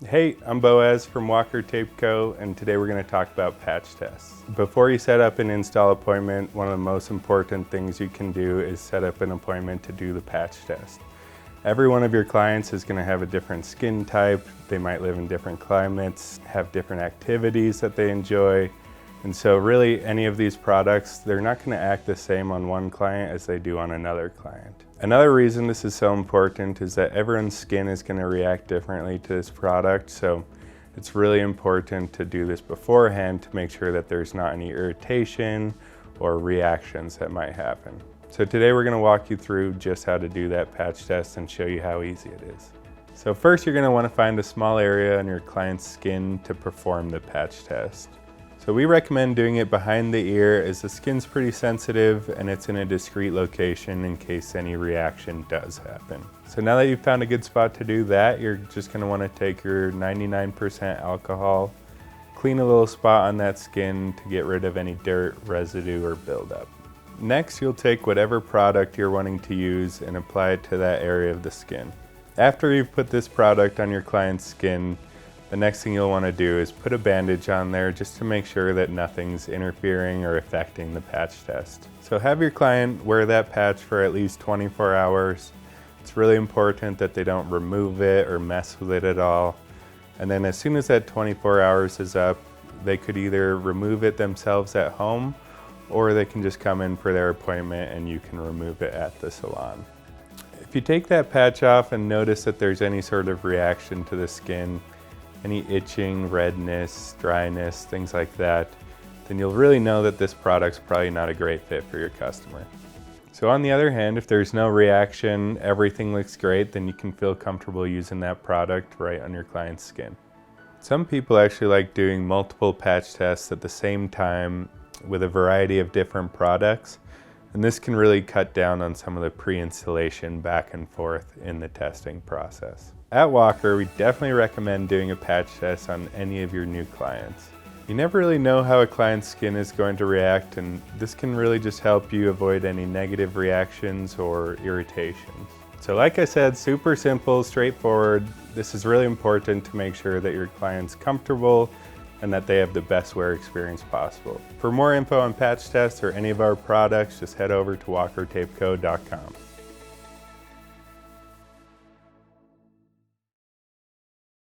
Hey, I'm Boaz from Walker Tape Co., and today we're going to talk about patch tests. Before you set up an install appointment, one of the most important things you can do is set up an appointment to do the patch test. Every one of your clients is going to have a different skin type. They might live in different climates, have different activities that they enjoy. And so really any of these products, they're not going to act the same on one client as they do on another client. Another reason this is so important is that everyone's skin is going to react differently to this product. So it's really important to do this beforehand to make sure that there's not any irritation or reactions that might happen. So today we're going to walk you through just how to do that patch test and show you how easy it is. So first you're going to want to find a small area on your client's skin to perform the patch test. So we recommend doing it behind the ear as the skin's pretty sensitive and it's in a discreet location in case any reaction does happen. So now that you've found a good spot to do that, you're just going to want to take your 99% alcohol, clean a little spot on that skin to get rid of any dirt, residue, or buildup. Next, you'll take whatever product you're wanting to use and apply it to that area of the skin. After you've put this product on your client's skin, the next thing you'll want to do is put a bandage on there just to make sure that nothing's interfering or affecting the patch test. So have your client wear that patch for at least 24 hours. It's really important that they don't remove it or mess with it at all. And then as soon as that 24 hours is up, they could either remove it themselves at home or they can just come in for their appointment and you can remove it at the salon. If you take that patch off and notice that there's any sort of reaction to the skin, any itching, redness, dryness, things like that, then you'll really know that this product's probably not a great fit for your customer. So on the other hand, if there's no reaction, everything looks great, then you can feel comfortable using that product right on your client's skin. Some people actually like doing multiple patch tests at the same time with a variety of different products, and this can really cut down on some of the pre-installation back and forth in the testing process. At Walker, we definitely recommend doing a patch test on any of your new clients. You never really know how a client's skin is going to react, and this can really just help you avoid any negative reactions or irritations. So like I said, super simple, straightforward. This is really important to make sure that your client's comfortable and that they have the best wear experience possible. For more info on patch tests or any of our products, just head over to walkertapeco.com.